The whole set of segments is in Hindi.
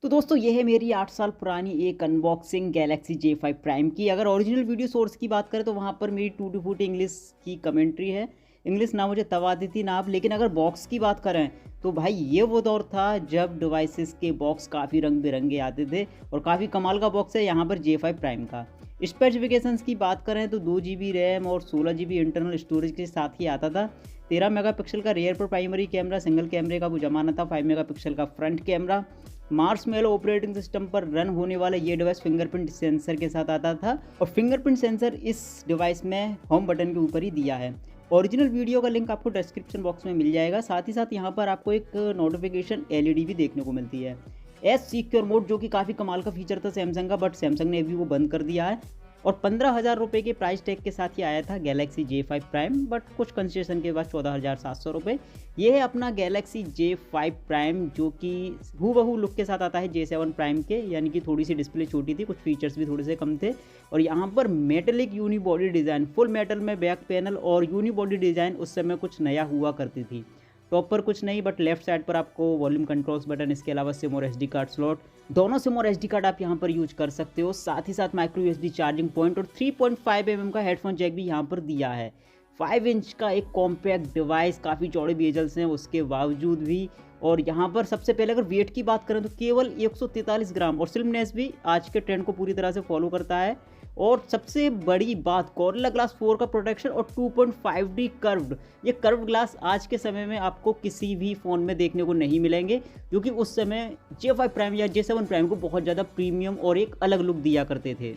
तो दोस्तों ये है मेरी 8 साल पुरानी एक अनबॉक्सिंग गैलेक्सी J5 प्राइम की। अगर ओरिजिनल वीडियो सोर्स की बात करें तो वहाँ पर मेरी टूटी फूटी इंग्लिश की कमेंट्री है। इंग्लिश ना मुझे तब आती थी ना अब। लेकिन अगर बॉक्स की बात करें तो भाई ये वो दौर था जब डिवाइसेस के बॉक्स काफ़ी रंग बिरंगे आते थे और काफ़ी कमाल का बॉक्स है यहाँ पर J5 प्राइम का। स्पेसिफिकेशंस की बात करें तो 2 GB रैम और 16 GB इंटरनल स्टोरेज के साथ ही आता था। 13 मेगापिक्सल का रियर पर प्राइमरी कैमरा, सिंगल कैमरे का वो जमाना था। 5 मेगापिक्सल का front camera. Marshmallow operating system पर रन होने वाला ये डिवाइस फिंगरप्रिंट सेंसर के साथ आता था और फिंगरप्रिंट सेंसर इस डिवाइस में होम बटन के ऊपर ही दिया है। ओरिजिनल वीडियो का लिंक आपको डिस्क्रिप्शन बॉक्स में मिल जाएगा। साथ ही साथ यहाँ पर आपको एक नोटिफिकेशन एलईडी भी देखने को मिलती है। एस सिक्योर मोड जो कि काफ़ी कमाल का फीचर था सैमसंग का, बट सैमसंग ने अभी वो बंद कर दिया है। और 15,000 रुपये के प्राइस टैग के साथ ही आया था गैलेक्सी J5 प्राइम, बट कुछ कंसेशन के बाद 14,700 रुपये। ये है अपना गैलेक्सी J5 प्राइम जो कि हूबहू लुक के साथ आता है J7 प्राइम के, यानी कि थोड़ी सी डिस्प्ले छोटी थी, कुछ फीचर्स भी थोड़े से कम थे। और यहाँ पर metallic unibody design, full metal में बैक पैनल और यूनिबॉडी डिज़ाइन उस समय कुछ नया हुआ करती थी। टॉप पर कुछ नहीं, बट लेफ्ट साइड पर आपको वॉल्यूम कंट्रोल्स बटन, इसके अलावा सिम और SD कार्ड स्लॉट, दोनों सिम और SD कार्ड आप यहाँ पर यूज कर सकते हो। साथ ही साथ माइक्रो USB चार्जिंग पॉइंट और 3.5 mm का हेडफोन जैक भी यहाँ पर दिया है। 5 इंच का एक कॉम्पैक्ट डिवाइस, काफ़ी चौड़े बेजल्स हैं उसके बावजूद भी। और यहाँ पर सबसे पहले अगर वेट की बात करें तो केवल 143 ग्राम, और स्लिमनेस भी आज के ट्रेंड को पूरी तरह से फॉलो करता है। और सबसे बड़ी बात, गोरिल्ला ग्लास 4 का प्रोटेक्शन और 2.5D कर्व्ड। ये कर्व्ड ग्लास आज के समय में आपको किसी भी फ़ोन में देखने को नहीं मिलेंगे, क्योंकि उस समय J5 प्राइम या J7 प्राइम को बहुत ज़्यादा प्रीमियम और एक अलग लुक दिया करते थे।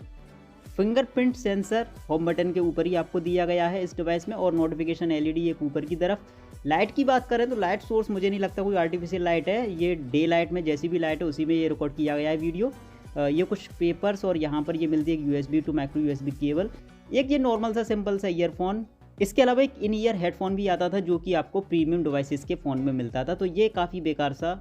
फिंगरप्रिंट सेंसर होम बटन के ऊपर ही आपको दिया गया है इस डिवाइस में, और नोटिफिकेशन एलईडी एक ऊपर की तरफ। लाइट की बात करें तो लाइट सोर्स मुझे नहीं लगता कोई आर्टिफिशियल लाइट है, ये डे लाइट में जैसी भी लाइट है उसी में ये रिकॉर्ड किया गया है वीडियो। ये कुछ पेपर्स, और यहाँ पर ये मिलती है एक USB to micro USB cable, एक ये नॉर्मल सा सिंपल सा ईयरफोन। इसके अलावा एक इन ईयर हेडफोन भी आता था जो कि आपको प्रीमियम डिवाइसेस के फ़ोन में मिलता था, तो ये काफ़ी बेकार सा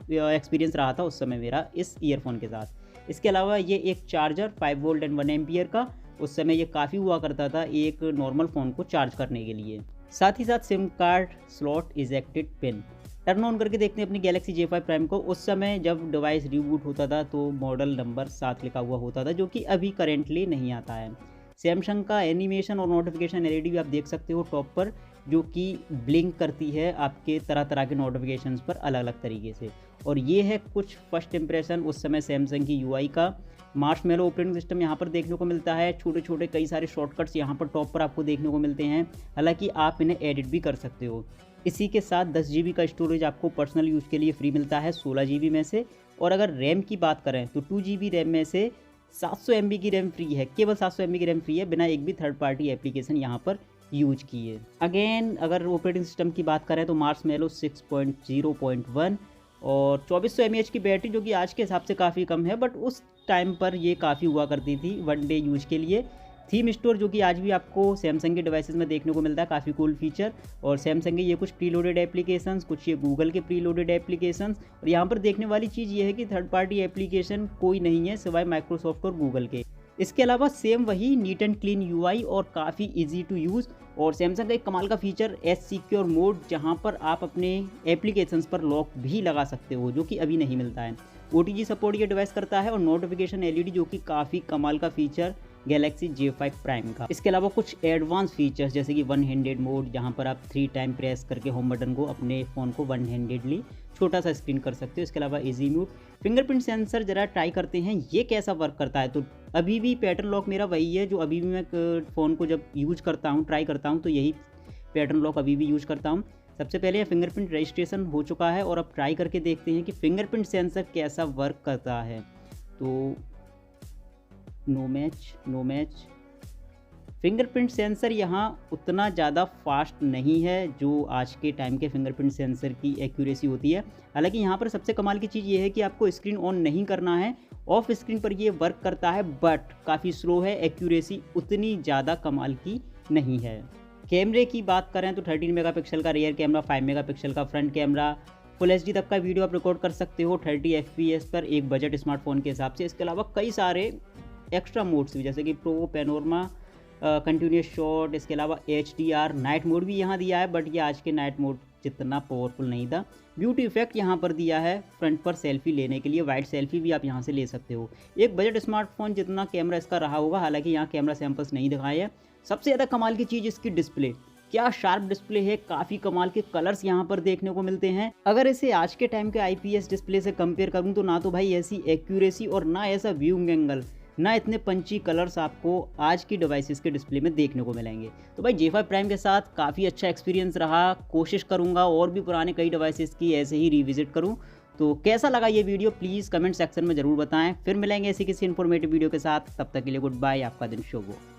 एक्सपीरियंस रहा था उस समय मेरा इस ईयरफोन के साथ। इसके अलावा ये एक चार्जर 5 वोल्ट एंड 1 एम्पियर का, उस समय ये काफ़ी हुआ करता था एक नॉर्मल फ़ोन को चार्ज करने के लिए। साथ ही साथ SIM card slot ejected pin. Turn on करके देखते हैं अपनी गैलेक्सी J5 प्राइम को। उस समय जब डिवाइस रीबूट होता था तो मॉडल नंबर 7 लिखा हुआ होता था, जो कि अभी करेंटली नहीं आता है। सैमसंग का एनिमेशन और नोटिफिकेशन एलईडी भी आप देख सकते हो टॉप पर, जो कि ब्लिंक करती है आपके तरह तरह के नोटिफिकेशंस पर अलग अलग तरीके से। और ये है कुछ फर्स्ट इंप्रेशन उस समय सैमसंग की यूआई का। मार्शमैलो ऑपरेटिंग सिस्टम यहाँ पर देखने को मिलता है। छोटे छोटे कई सारे शॉर्टकट्स यहाँ पर टॉप पर आपको देखने को मिलते हैं, हालांकि आप इन्हें एडिट भी कर सकते हो। इसी के साथ 10 GB का स्टोरेज आपको पर्सनल यूज़ के लिए फ्री मिलता है 16 GB में से। और अगर रैम की बात करें तो 2 GB रैम में से 700 MB की रैम फ्री है, केवल 700 MB की रैम फ्री है, बिना एक भी थर्ड पार्टी एप्लीकेशन यहाँ पर यूज किए। अगेन अगर ऑपरेटिंग सिस्टम की बात करें तो मार्शमैलो 6.0.1 और 2400 mAh की बैटरी, जो कि आज के हिसाब से काफ़ी कम है, बट उस टाइम पर ये काफ़ी हुआ करती थी वन डे यूज के लिए। थीम स्टोर जो कि आज भी आपको सैमसंग के डिवाइसेस में देखने को मिलता है, काफ़ी कूल फीचर। और सैमसंग के ये कुछ प्रीलोडेड एप्लीकेशंस, कुछ ये गूगल के प्रीलोडेड एप्लीकेशंस। और यहाँ पर देखने वाली चीज़ ये है कि थर्ड पार्टी एप्लीकेशन कोई नहीं है सिवाय माइक्रोसॉफ्ट और गूगल के। इसके अलावा सेम वही नीट एंड क्लीन यूआई और काफ़ी इजी टू यूज़। और सैमसंग का एक कमाल का फीचर एस सिक्योर मोड, जहाँ पर आप अपने एप्लीकेशंस पर लॉक भी लगा सकते हो, जो कि अभी नहीं मिलता है। OTG सपोर्ट ये डिवाइस करता है, और नोटिफिकेशन एलईडी जो कि काफ़ी कमाल का फीचर गैलेक्सी J5 प्राइम का। इसके अलावा कुछ एडवांस फीचर्स जैसे कि वन हैंडेड मोड, जहाँ पर आप 3 टाइम प्रेस करके होम बटन को अपने फ़ोन को वन हैंडेडली छोटा सा स्क्रीन कर सकते हो। इसके अलावा इजी म्यूट, फिंगरप्रिंट सेंसर जरा ट्राई करते हैं ये कैसा वर्क करता है। तो अभी भी पैटर्न लॉक मेरा वही है जो अभी भी मैं फ़ोन को जब यूज करता हूँ, ट्राई करता हूँ, तो यही पैटर्न लॉक अभी भी यूज करता हूँ। सबसे पहले फिंगरप्रिंट रजिस्ट्रेशन हो चुका है, और अब ट्राई करके देखते हैं कि फिंगरप्रिंट सेंसर कैसा वर्क करता है। तो नो मैच। फिंगरप्रिंट सेंसर यहाँ उतना ज़्यादा फास्ट नहीं है जो आज के टाइम के फिंगरप्रिंट सेंसर की एक्यूरेसी होती है। हालांकि यहाँ पर सबसे कमाल की चीज़ ये है कि आपको स्क्रीन ऑन नहीं करना है, ऑफ स्क्रीन पर ये वर्क करता है, बट काफ़ी स्लो है, एक्यूरेसी उतनी ज़्यादा कमाल की नहीं है। कैमरे की बात करें तो 13 मेगापिक्सल का रियर कैमरा, 5 मेगापिक्सल का फ्रंट कैमरा, फुल HD तक का वीडियो आप रिकॉर्ड कर सकते हो 30 FPS पर, एक बजट स्मार्टफोन के हिसाब से। इसके अलावा कई सारे एक्स्ट्रा मोड्स भी, जैसे कि प्रो, पैनोरमा, कंटिन्यूस शॉट, इसके अलावा HDR, नाइट मोड भी यहाँ दिया है, बट ये आज के नाइट मोड जितना पावरफुल नहीं था। ब्यूटी इफेक्ट यहाँ पर दिया है फ्रंट पर सेल्फी लेने के लिए, वाइड सेल्फी भी आप यहाँ से ले सकते हो। एक बजट स्मार्टफोन जितना कैमरा इसका रहा होगा, हालांकि यहाँ कैमरा सैंपल्स नहीं दिखाए हैं। सबसे ज़्यादा कमाल की चीज़ इसकी डिस्प्ले, क्या शार्प डिस्प्ले है, काफ़ी कमाल के कलर्स यहाँ पर देखने को मिलते हैं। अगर इसे आज के टाइम के IPS डिस्प्ले से कंपेयर करूँ तो ना तो भाई ऐसी एक्यूरेसी और ना ऐसा व्यूइंग एंगल, ना इतने पंची कलर्स आपको आज की डिवाइसेस के डिस्प्ले में देखने को मिलेंगे। तो भाई J5 प्राइम के साथ काफ़ी अच्छा एक्सपीरियंस रहा। कोशिश करूँगा और भी पुराने कई डिवाइसेस की ऐसे ही रिविजिट करूँ। तो कैसा लगा ये वीडियो प्लीज़ कमेंट सेक्शन में ज़रूर बताएं। फिर मिलेंगे ऐसी किसी इन्फॉर्मेटिव वीडियो के साथ, तब तक के लिए गुड बाय, आपका दिन शुभ हो।